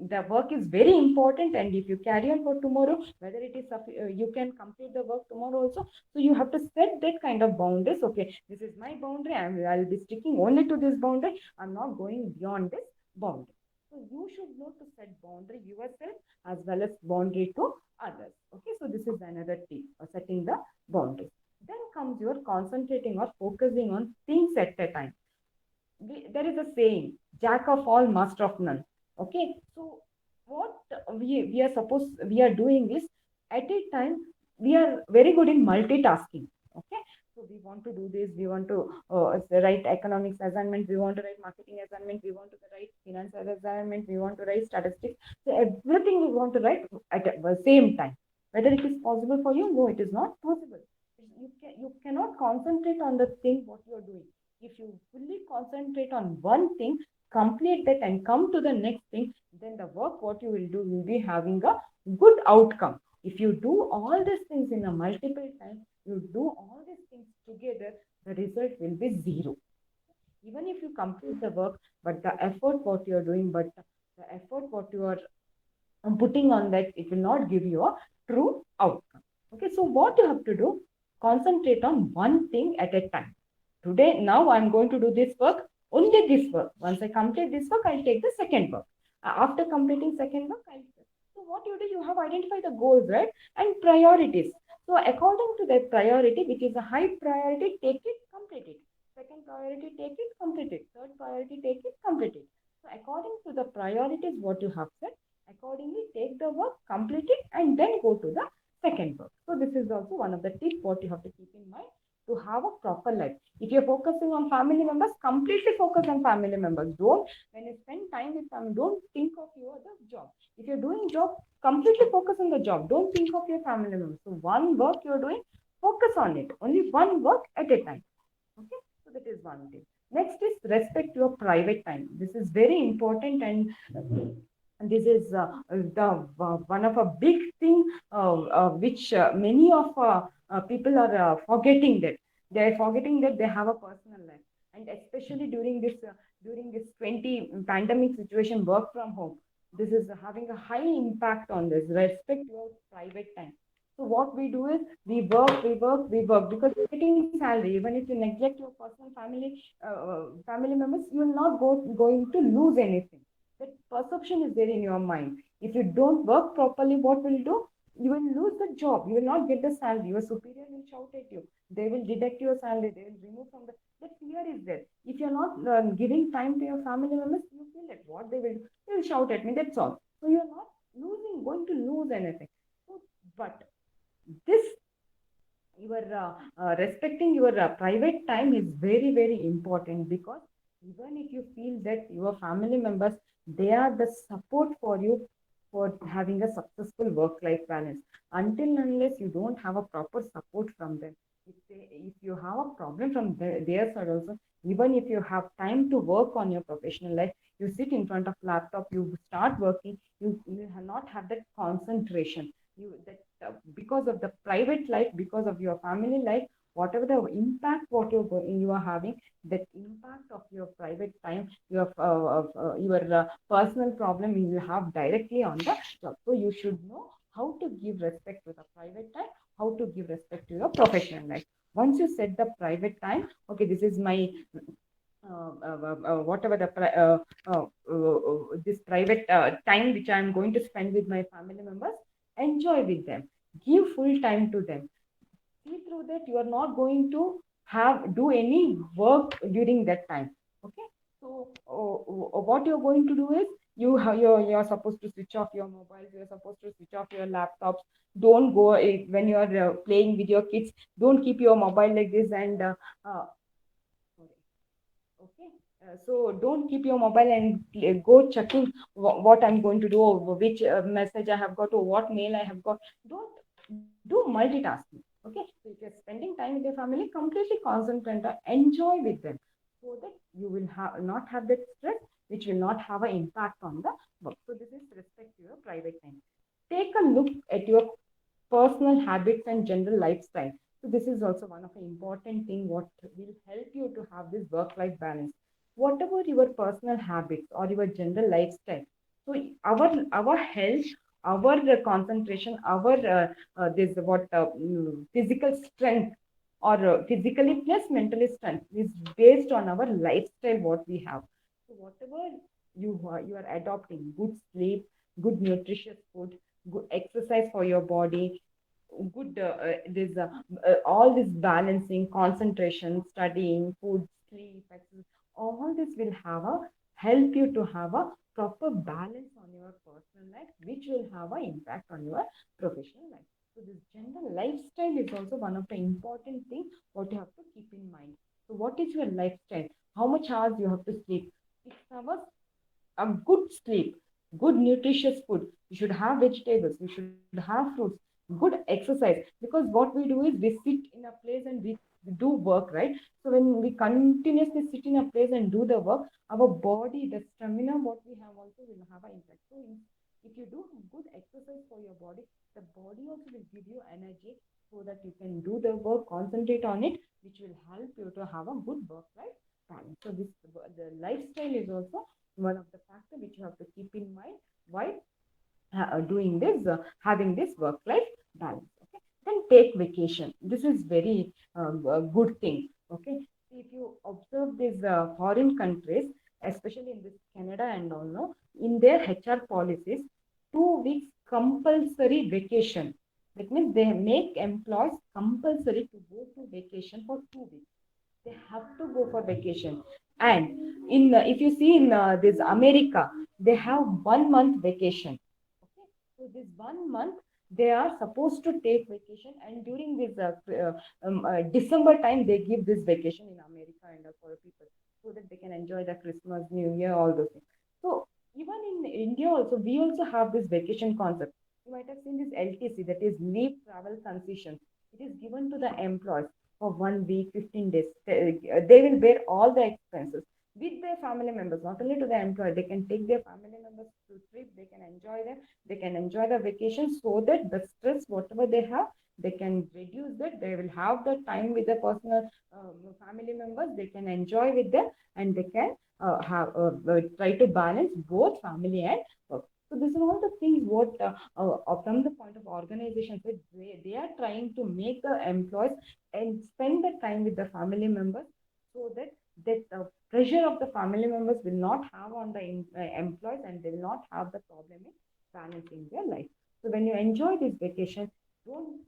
the work is very important, and if you carry on for tomorrow, whether it is you can complete the work tomorrow also. So you have to set that kind of boundaries. Okay, this is my boundary. I'll be sticking only to this boundary. I'm not going beyond this boundary. So you should know to set boundary yourself as well as boundary to others. Okay, so this is another tip for setting the boundaries. Then comes your concentrating or focusing on things at a time. There is a saying, jack of all, master of none. Okay, so what we are supposed we are doing is, at a time we are very good in multitasking. Okay, so we want to do this, we want to write economics assignment, we want to write marketing assignment, we want to write finance assignment, we want to write statistics. So everything we want to write at the same time. Whether it is possible for you? No, it is not possible. You cannot concentrate on the thing what you are doing. If you fully concentrate on one thing, complete that and come to the next thing, then the work what you will do will be having a good outcome. If you do all these things in a multiple time, you do all these things together, the result will be zero. Even if you complete the work, but the effort what you are doing, but the effort what you are putting on that, it will not give you a true outcome. Okay, so what you have to do, concentrate on one thing at a time. Today, now I'm going to do this work, only this work. Once I complete this work, I'll take the second work. After completing second work, I'll. So what you do, you have identified the goals, right? And priorities. So according to that priority, which is a high priority, take it, complete it. Second priority, take it, complete it. Third priority, take it, complete it. So according to the priorities, what you have set, accordingly take the work, complete it, and then go to the second work. So this is also one of the tips what you have to keep in mind to have a proper life. If you're focusing on family members, completely focus on family members. Don't, when you spend time with family, don't think of your other job. If you're doing job, completely focus on the job. Don't think of your family members. So one work you're doing, focus on it. Only one work at a time. Okay, so that is one thing. Next is respect your private time. This is very important, and this is the one of a big thing which many of people are forgetting, that they are forgetting that they have a personal life, and especially during this 20 pandemic situation, work from home, this is having a high impact on this. Respect your private time. So what we do is we work because you're getting salary. Even if you neglect your personal family members, you will not going to lose anything. That perception is there in your mind. If you don't work properly, what will you do? You will lose the job. You will not get the salary. Your superior will shout at you. They will deduct your salary. They will remove from the. That fear is there. If you're not giving time to your family members, you feel that what they will do, they will shout at me. That's all. So you're not going to lose anything. So, but this your respecting your private time is very very important, because even if you feel that your family members, they are the support for you for having a successful work life balance. Until and unless you don't have a proper support from them, if you have a problem from their side also, even if you have time to work on your professional life, you sit in front of laptop, you start working, you not have that concentration. You that because of the private life, because of your family life, whatever the impact what you are having, that impact of your private time, your personal problem you will have directly on the job. So you should know how to give respect to the private time, how to give respect to your professional life. Once you set the private time, okay, this is my whatever the this private time which I am going to spend with my family members, enjoy with them, give full time to them. See through that you are not going to have do any work during that time. Okay, so what you're going to do is you're supposed to switch off your mobiles, you're supposed to switch off your laptops. Don't go when you're playing with your kids, don't keep your mobile like this and uh, okay. So don't keep your mobile and go checking what I'm going to do, or which message I have got, or what mail I have got. Don't do multitasking. Okay. So if you're spending time with your family, completely concentrate and enjoy with them, so that you will not have that stress, which will not have an impact on the work. So this is respect to your private time. Take a look at your personal habits and general lifestyle. So this is also one of the important thing what will help you to have this work-life balance. Whatever your personal habits or your general lifestyle. So our health, our concentration, our this what physical strength or physically plus mentally strength is based on our lifestyle what we have. So whatever you are adopting, good sleep, good nutritious food, good exercise for your body, good this all this balancing, concentration, studying, food, sleep, exercise, all this will have a help you to have a proper balance on your personal life, which will have an impact on your professional life. So this general lifestyle is also one of the important things what you have to keep in mind. So what is your lifestyle? How much hours you have to sleep? 6 hours, a good sleep, good nutritious food. You should have vegetables, you should have fruits, good exercise. Because what we do is we sit in a place and we do work, right? So when we continuously sit in a place and do the work, our body, the stamina what we have also will have an impact. So if you do good exercise for your body, the body also will give you energy so that you can do the work, concentrate on it, which will help you to have a good work-life balance. So this the lifestyle is also one of the factors which you have to keep in mind while doing this, having this work-life balance. Okay, then take vacation. This is very a good thing. Okay, if you observe these foreign countries, especially in this Canada and all, no, in their HR policies, 2 weeks compulsory vacation. That means they make employees compulsory to go to vacation for 2 weeks. They have to go for vacation. And in if you see in this America, they have 1 month vacation. Okay, so this 1 month they are supposed to take vacation, and during this December time they give this vacation in America and for people, so that they can enjoy the Christmas, New Year, all those things. So even in India also, we also have this vacation concept. You might have seen this LTC, that is leave travel concession. It is given to the employees for 1 week, 15 days. They will bear all the expenses with their family members, not only to the employer. They can take their family members to trip, they can enjoy them, they can enjoy the vacation, so that the stress, whatever they have, they can reduce that. They will have the time with the personal family members, they can enjoy with them, and they can try to balance both family and work. So this is all the things what from the point of organization, so they are trying to make the employees and spend the time with the family members, so that pressure of the family members will not have on the employees, and they will not have the problem in balancing their life. So when you enjoy this vacation, don't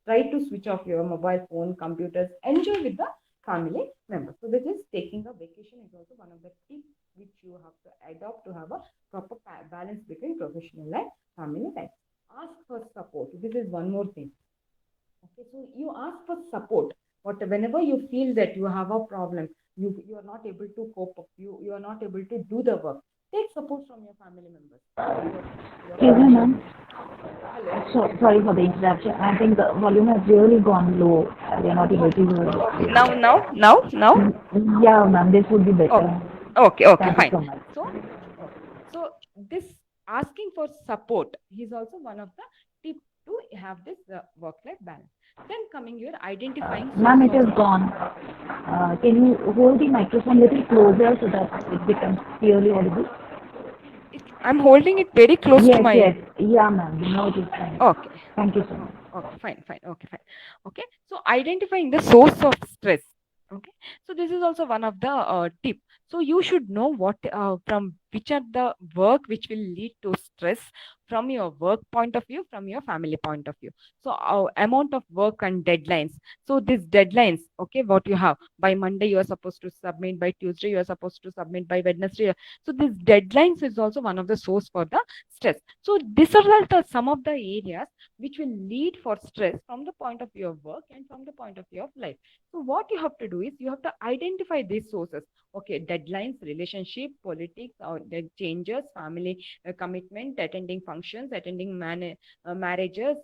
try to switch off your mobile phone, computers, enjoy with the family members. So this is taking a vacation is also one of the tips which you have to adopt to have a proper balance between professional and family life. Ask for support. This is one more thing. Okay, so you ask for support. What whenever you feel that you have a problem, you are not able to cope up, you are not able to do the work. Take support from your family members. Your
Excuse me,
family.
ma'am.
Hello.
So sorry for the interruption. I think the volume has really gone low. We are not able to
Okay.
hear
Okay.
it.
Now.
Yeah, ma'am, this would be better.
Okay. Okay.
Thank you
Fine.
so much.
So, okay. So this asking for support is also one of the tip to have this work-life balance. Then coming here, identifying
Ma'am,
source
it
of
is gone. Can you hold the microphone a little closer so that it becomes clearly audible?
I'm holding it very close to
Yes,
my.
yes. Yeah, ma'am. Now it is fine.
Okay.
Thank you so much.
Okay, fine, fine. Okay, fine. Okay, so identifying the source of stress. Okay, so this is also one of the tip. So you should know what from which are the work which will lead to stress from your work point of view, from your family point of view. So amount of work and deadlines. So these deadlines, okay, what you have by Monday you are supposed to submit, by Tuesday you are supposed to submit, by Wednesday. So these deadlines is also one of the source for the stress. So these are some of the areas which will lead for stress from the point of view of work and from the point of view of life. So what you have to do is you have to identify these sources. Okay, deadlines, relationship, politics, or the changes, family commitment, attending functions, attending marriages,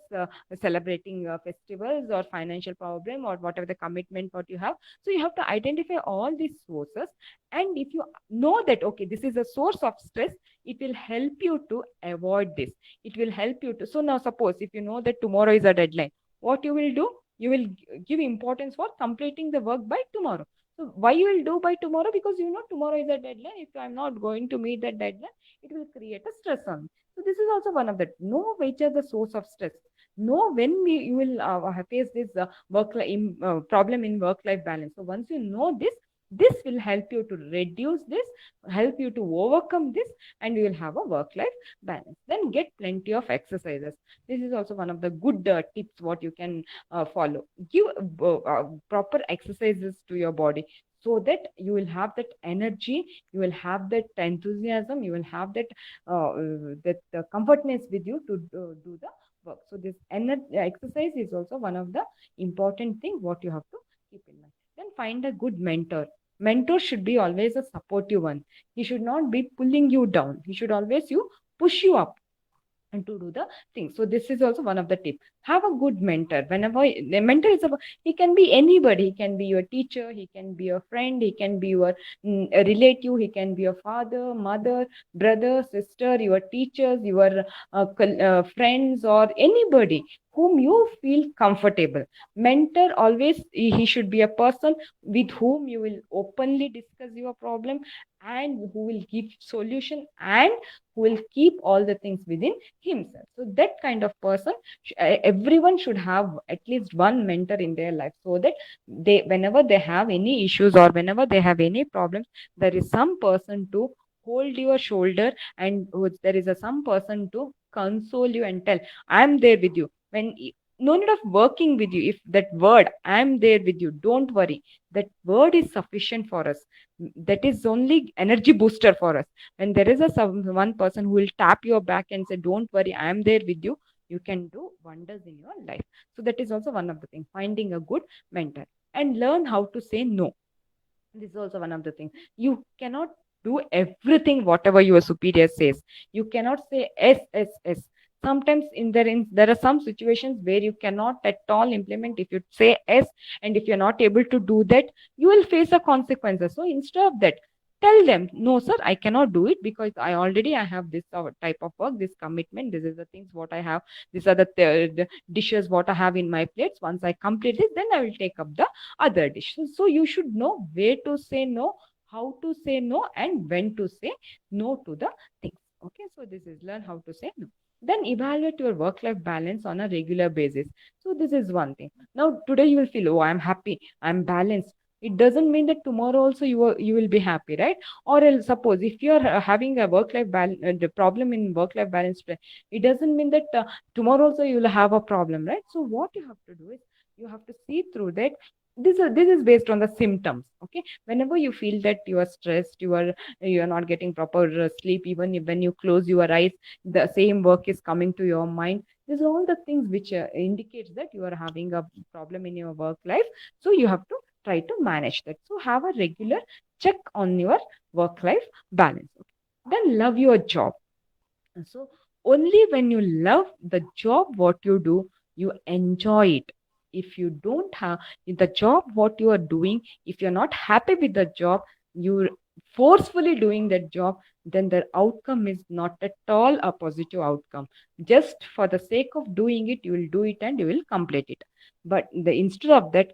celebrating festivals, or financial problem, or whatever the commitment what you have. So you have to identify all these sources, and if you know that okay, this is a source of stress, it will help you to avoid this. It will help you to. So now suppose if you know that tomorrow is a deadline, what you will do, you will give importance for completing the work by tomorrow. So why you will do by tomorrow? Because you know tomorrow is a deadline. If I'm not going to meet that deadline, it will create a stress on me. So this is also one of the know which are the source of stress. Know when you will face this problem in work life balance. So once you know this will help you to reduce this, help you to overcome this, and you will have a work life balance. Then get plenty of exercises. This is also one of the good tips what you can follow. Give proper exercises to your body, so that you will have that energy, you will have that enthusiasm, you will have that comfortness with you to do the work. So this exercise is also one of the important thing what you have to keep in mind. Then find a good mentor. Mentor should be always a supportive one. He should not be pulling you down. He should always you push you up and to do the thing. So this is also one of the tips. Have a good mentor. Whenever the mentor is about, he can be anybody. He can be your teacher. He can be your friend. He can be your a relative. He can be your father, mother, brother, sister, your teachers, your friends, or anybody whom you feel comfortable. Mentor always he should be a person with whom you will openly discuss your problem, and who will give solution, and who will keep all the things within himself. So that kind of person, everyone should have at least one mentor in their life, so that they, whenever they have any issues or whenever they have any problems, there is some person to hold your shoulder, and there is some person to console you and tell, I'm there with you. No need of working with you. If that word, I'm there with you, don't worry, that word is sufficient for us. That is only energy booster for us. When there is one person who will tap your back and say, don't worry, I am there with you, you can do wonders in your life. So that is also one of the things, finding a good mentor. And learn how to say no. This is also one of the things. You cannot do everything whatever your superior says. You cannot say yes. Sometimes there are some situations where you cannot at all implement. If you say yes, and if you're not able to do that, you will face a consequences. So instead of that, tell them, no sir, I cannot do it, because I have this type of work, this commitment, this is the things what I have, these are the dishes what I have in my plates. Once I complete it, then I will take up the other dishes. So you should know where to say no, how to say no, and when to say no to the things. Okay, so this is learn how to say no. Then evaluate your work life balance on a regular basis. So this is one thing. Now today you will feel, oh, I'm happy, I'm balanced. It doesn't mean that tomorrow also you will be happy, right? Or else, suppose if you are having a work life balance, the problem in work life balance, it doesn't mean that tomorrow also you will have a problem, right? So what you have to do is you have to see through that. This is based on the symptoms. Okay, whenever you feel that you are stressed, you are not getting proper sleep, even when you close your eyes, the same work is coming to your mind. These are all the things which indicates that you are having a problem in your work life. So you have to try to manage that. So have a regular check on your work life balance. Okay. Then love your job. So only when you love the job what you do, you enjoy it. If you don't have the job what you are doing, if you're not happy with the job, you forcefully doing that job, then the outcome is not at all a positive outcome. Just for the sake of doing it, you will do it and you will complete it. But instead of that,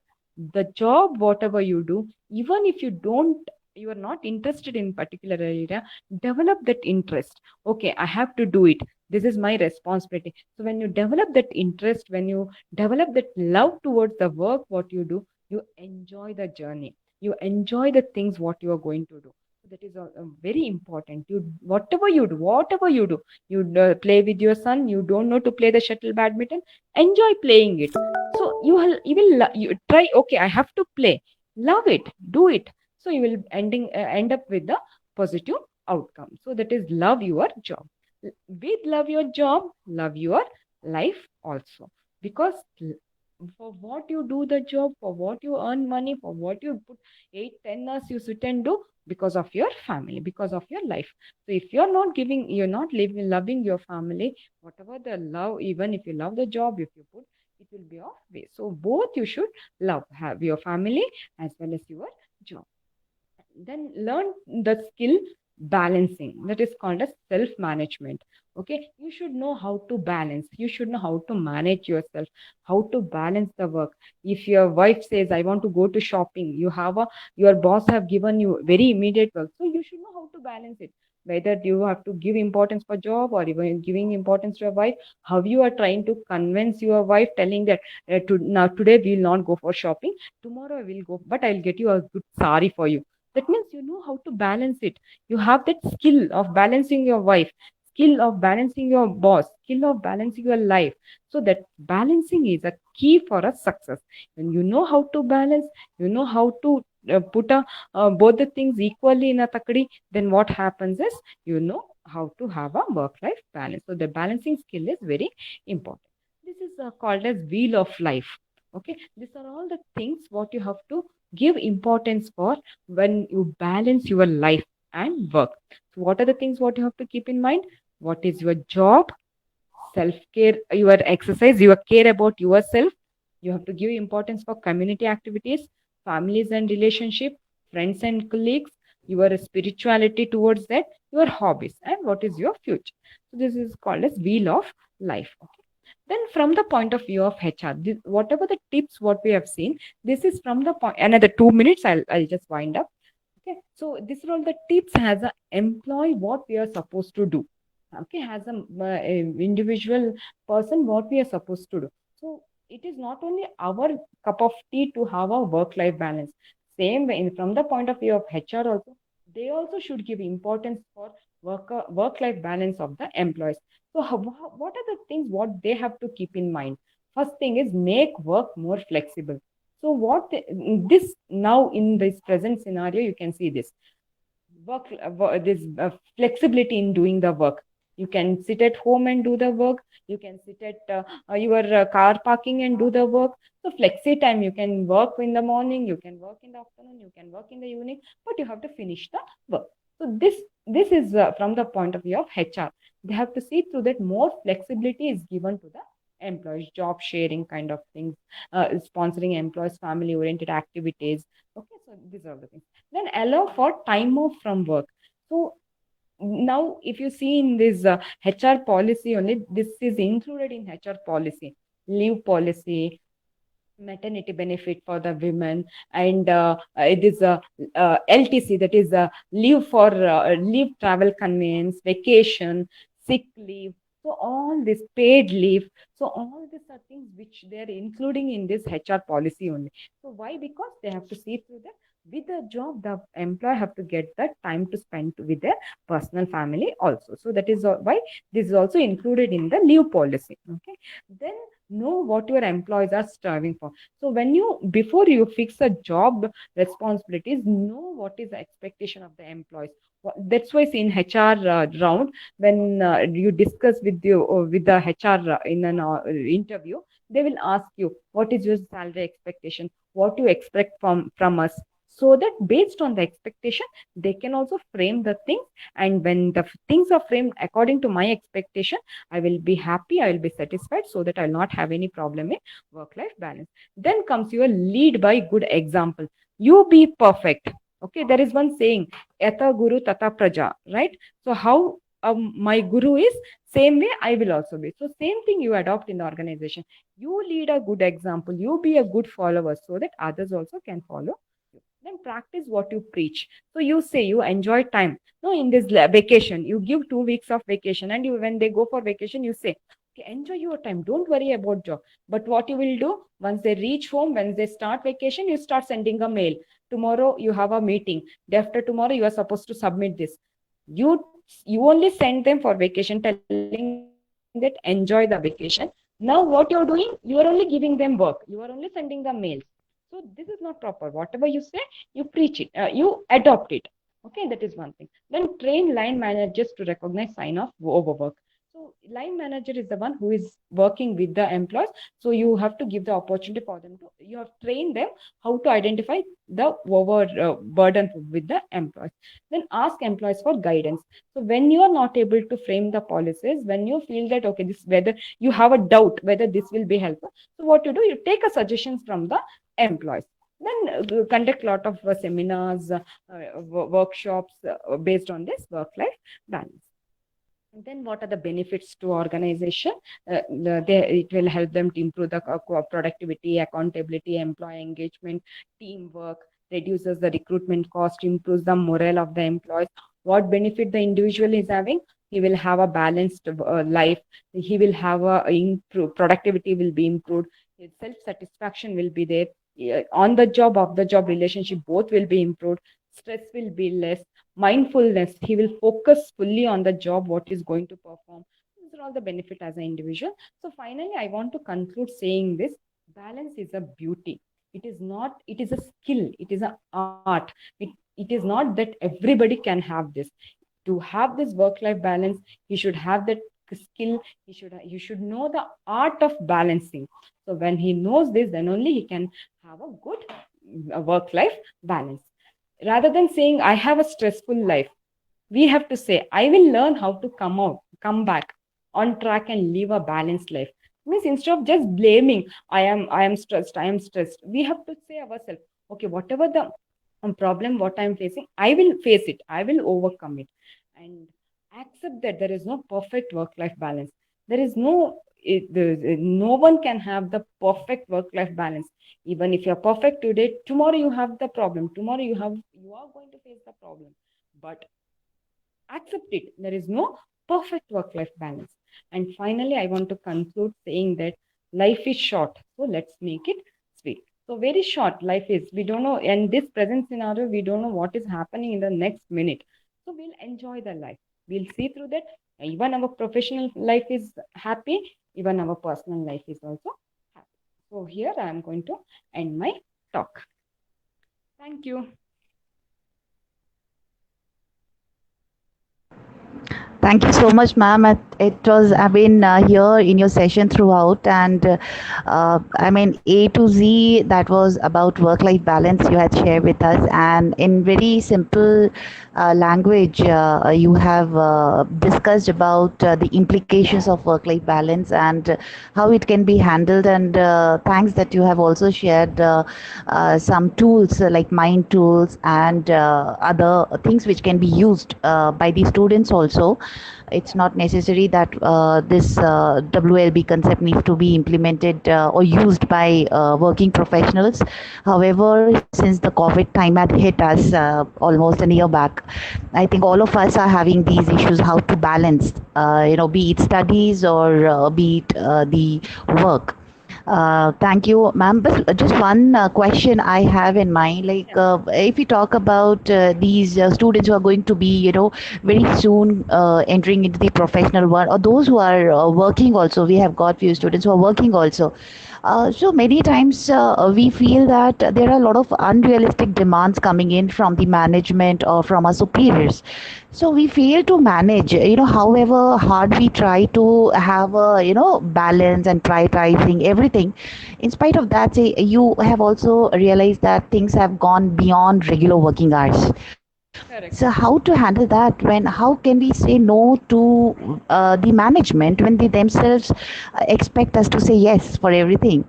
the job, whatever you do, even if you are not interested in particular area, develop that interest. Okay, I have to do it. This is my responsibility. So when you develop that interest, when you develop that love towards the work, what you do, you enjoy the journey, you enjoy the things what you are going to do. So that is very important. You, whatever you do, you play with your son, you don't know to play the shuttle badminton, enjoy playing it. So you try, okay, I have to play, love it, do it. So you will end up with the positive outcome. So that is love your job. With love your job, love your life also. Because for what you do the job, for what you earn money, for what you put 8 10 hours you sit and do, because of your family, because of your life. So if you're not living loving your family, whatever the love, even if you love the job, if you put, it will be off way. So both you should love, have your family as well as your job. Then learn the skill balancing, that is called as self management. Okay, you should know how to balance, you should know how to manage yourself, how to balance the work. If your wife says, I want to go to shopping, your boss have given you very immediate work, so you should know how to balance it, whether you have to give importance for job or even giving importance to your wife. How you are trying to convince your wife, telling that now today we will not go for shopping, tomorrow I will go, but I'll get you a good sari for you. That means you know how to balance it. You have that skill of balancing your wife, skill of balancing your boss, skill of balancing your life. So that balancing is a key for a success. When you know how to balance, you know how to put both the things equally in a takadi, then what happens is, you know how to have a work life balance. So the balancing skill is very important. This is called as wheel of life. Okay, these are all the things what you have to give importance for when you balance your life and work. So what are the things what you have to keep in mind? What is your job, self care, your exercise, your care about yourself. You have to give importance for community activities, families and relationship, friends and colleagues, your spirituality towards that, your hobbies, and what is your future. So this is called as wheel of life. Okay. Then from the point of view of HR, whatever the tips what we have seen, this is from the point, another 2 minutes, I'll just wind up. Okay, so this is all the tips as an employee what we are supposed to do. Okay, as a individual person, what we are supposed to do. So it is not only our cup of tea to have a work life balance. Same way, from the point of view of HR also, they also should give importance for work life balance of the employees. So what are the things what they have to keep in mind? First thing is make work more flexible. So this now in this present scenario, you can see this this flexibility in doing the work. You can sit at home and do the work. You can sit at your car parking and do the work. So flexi time, you can work in the morning, you can work in the afternoon, you can work in the evening, but you have to finish the work. So this is from the point of view of HR. They have to see through that more flexibility is given to the employees, job sharing kind of things, sponsoring employees family oriented activities. Okay, so these are the things. Then allow for time off from work. So now if you see in this HR policy only, this is included in HR policy, leave policy, maternity benefit for the women, and it is a LTC, that is a leave for leave, travel conveyance, vacation, sick leave. So all this paid leave, so all these are things which they are including in this HR policy only. So why? Because they have to see through that with the job, the employee have to get that time to spend with their personal family also. So that is why this is also included in the leave policy. Okay, then know what your employees are striving for. So when you, before you fix a job responsibilities, know what is the expectation of the employees. That's why in HR round, when you discuss with the HR in an interview, they will ask you what is your salary expectation, what you expect from us, so that based on the expectation they can also frame the things. And when the things are framed according to my expectation, I will be happy, I will be satisfied, so that I'll not have any problem in work life balance. Then comes your lead by good example. You be perfect. Okay, there is one saying, "Yata Guru Tata Praja," right? So how my guru is, same way I will also be. So same thing you adopt in the organization. You lead a good example. You be a good follower so that others also can follow you. Then practice what you preach. So you say you enjoy time. No, in this vacation, you give 2 weeks of vacation, and you when they go for vacation, you say, okay, enjoy your time. Don't worry about job. But what you will do once they reach home, when they start vacation, you start sending a mail. Tomorrow you have a meeting. Day after tomorrow you are supposed to submit this. You only send them for vacation, telling that enjoy the vacation. Now what you're doing, you are only giving them work. You are only sending the mails. So this is not proper. Whatever you say, you preach it, you adopt it. Okay, that is one thing. Then train line managers to recognize sign of overwork. So line manager is the one who is working with the employees. So you have to give the opportunity for them to, you have trained them how to identify the over burden with the employees. Then ask employees for guidance. So when you are not able to frame the policies, when you feel that okay, this whether you have a doubt whether this will be helpful, so what you do, you take a suggestions from the employees. Then conduct a lot of seminars, workshops based on this work-life balance. And then what are the benefits to organization? It will help them to improve the productivity, accountability, employee engagement, teamwork, reduces the recruitment cost, improves the morale of the employees. What benefit the individual is having? He will have a balanced life. He will have a improved productivity will be improved. His self satisfaction will be there. On the job, off the job relationship, both will be improved. Stress will be less. Mindfulness, he will focus fully on the job what is going to perform. These are all the benefit as an individual. So finally I want to conclude saying this: balance is a beauty. It is not, it is a skill, it is an art. It is not that everybody can have this. To have this work life balance, he should have that skill. You should know the art of balancing. So when he knows this, then only he can have a good work life balance. Rather than saying I have a stressful life, we have to say I will learn how to come back on track and live a balanced life. Means instead of just blaming, I am stressed, we have to say ourselves, okay, whatever the problem what I'm facing, I will face it, I will overcome it. And accept that there is no perfect work life balance. There is no one can have the perfect work life balance. Even if you're perfect today, tomorrow you have the problem, tomorrow you are going to face the problem. But accept it, there is no perfect work life balance. And finally I want to conclude saying that life is short, so let's make it sweet. So very short life is, we don't know, in this present scenario we don't know what is happening in the next minute. So we'll enjoy the life, we'll see through that. Even our professional life is happy, even our personal life is also happy. So here I am going to end my talk. Thank you.
Thank you so much, ma'am. It was, I've been here in your session throughout, and I mean, A to Z, that was about work life balance you had shared with us. And in very simple language, you have discussed about the implications of work life balance and how it can be handled. And thanks that you have also shared some tools like mind tools and other things which can be used by the students also. It's not necessary that this WLB concept needs to be implemented or used by working professionals. However, since the COVID time had hit us almost a year back, I think all of us are having these issues how to balance, be it studies or be it the work. Thank you, ma'am. But just one question I have in mind, like if we talk about these students who are going to be, very soon entering into the professional world, or those who are working also, we have got few students who are working also. So many times we feel that there are a lot of unrealistic demands coming in from the management or from our superiors. So we fail to manage, however hard we try to have a, balance and prioritizing everything. In spite of that, say, you have also realized that things have gone beyond regular working hours.
Correct.
So how to handle that? How can we say no to the management when they themselves expect us to say yes for everything?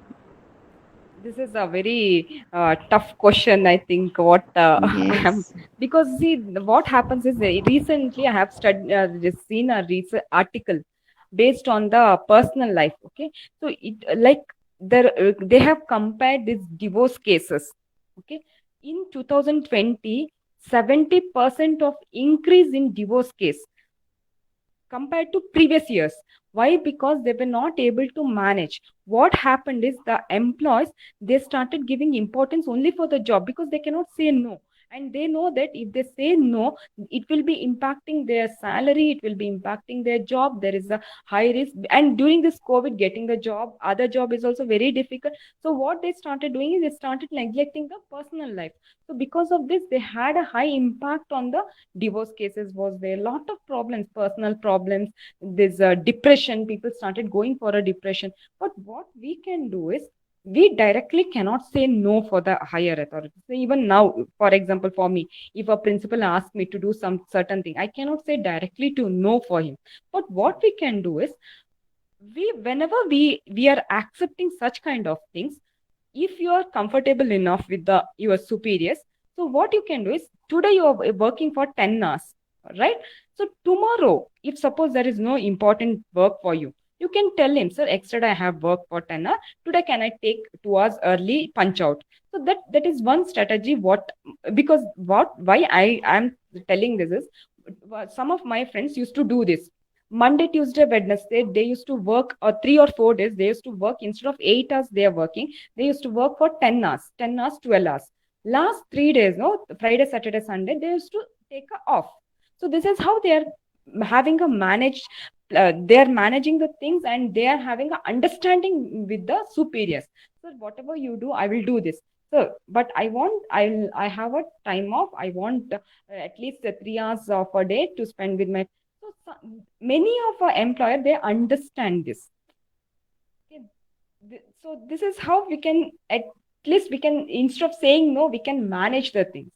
this is a very tough question, I think.
Yes.
Because see, what happens is recently I have just seen a recent article based on the personal life. Okay, so like they have compared these divorce cases. Okay, in 2020, 70% of increase in divorce case compared to previous years. Why? Because they were not able to manage. What happened is the employees, they started giving importance only for the job because they cannot say no, and they know that if they say no, it will be impacting their salary, it will be impacting their job. There is a high risk, and during this COVID, getting the job, other job is also very difficult. So what they started doing is they started neglecting the personal life. So because of this, they had a high impact on the divorce cases. Was there a lot of problems, personal problems, this depression, people started going for a depression. But what we can do is, we directly cannot say no for the higher authorities. So even now, for example, for me, if a principal asks me to do some certain thing, I cannot say directly to no for him. But what we can do is, whenever we are accepting such kind of things, if you are comfortable enough with the your superiors, so what you can do is, today you are working for 10 hours, right? So tomorrow, if suppose there is no important work for you, you can tell him, sir, extra I have work for 10 hours today, can I take 2 hours early punch out? So that is one strategy. What, because what, why I am telling this is, some of my friends used to do this. Monday, Tuesday, Wednesday, they used to work 3 or 4 days. They used to work, instead of 8 hours they are working, they used to work for 10 hours, 10 hours, 12 hours. Last 3 days, no, Friday, Saturday, Sunday, they used to take a off. So this is how they are having a managed, they are managing the things, and they are having a understanding with the superiors. So whatever you do, I will do this. So, but I have a time off. I want at least 3 hours of a day to spend with my. So many of our employer, they understand this. Okay. So this is how we can, at least we can, instead of saying no, we can manage the things.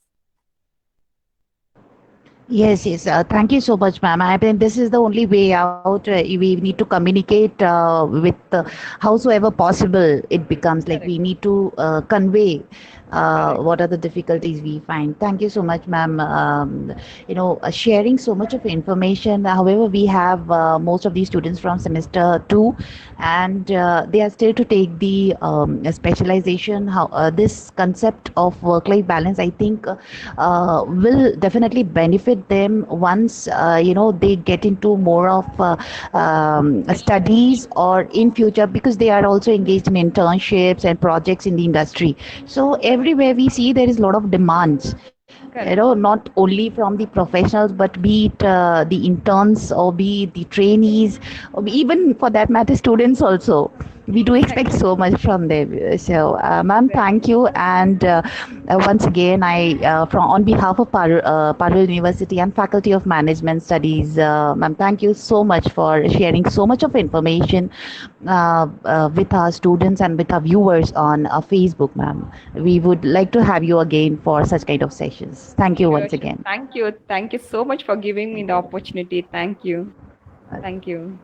Yes, yes. Thank you so much, ma'am. I think this is the only way out. We need to communicate with howsoever possible it becomes. Like
Correct.
we need to convey
Correct.
what are the difficulties we find. Thank you so much, ma'am. Sharing so much of information. However, we have most of these students from semester two, and they are still to take the specialization. How this concept of work-life balance, I think, will definitely benefit them once they get into more of
Specialization.
studies or in future, because they are also engaged in internships and projects in the industry. So everywhere we see there is a lot of demands,
Correct.
not only from the professionals, but be it the interns or be it the trainees, or even for that matter students also. We do expect
Exactly.
so much from them. So ma'am,
Exactly.
thank you. And once again, I from on behalf of Parul University and Faculty of Management Studies, ma'am, thank you so much for sharing so much of information with our students and with our viewers on Facebook, ma'am. We would like to have you again for such kind of sessions. Thank you
Sure,
once
sure.
again.
Thank you. Thank you so much for giving me
Thank
the
you.
opportunity. Thank you.
Uh,
Thank you.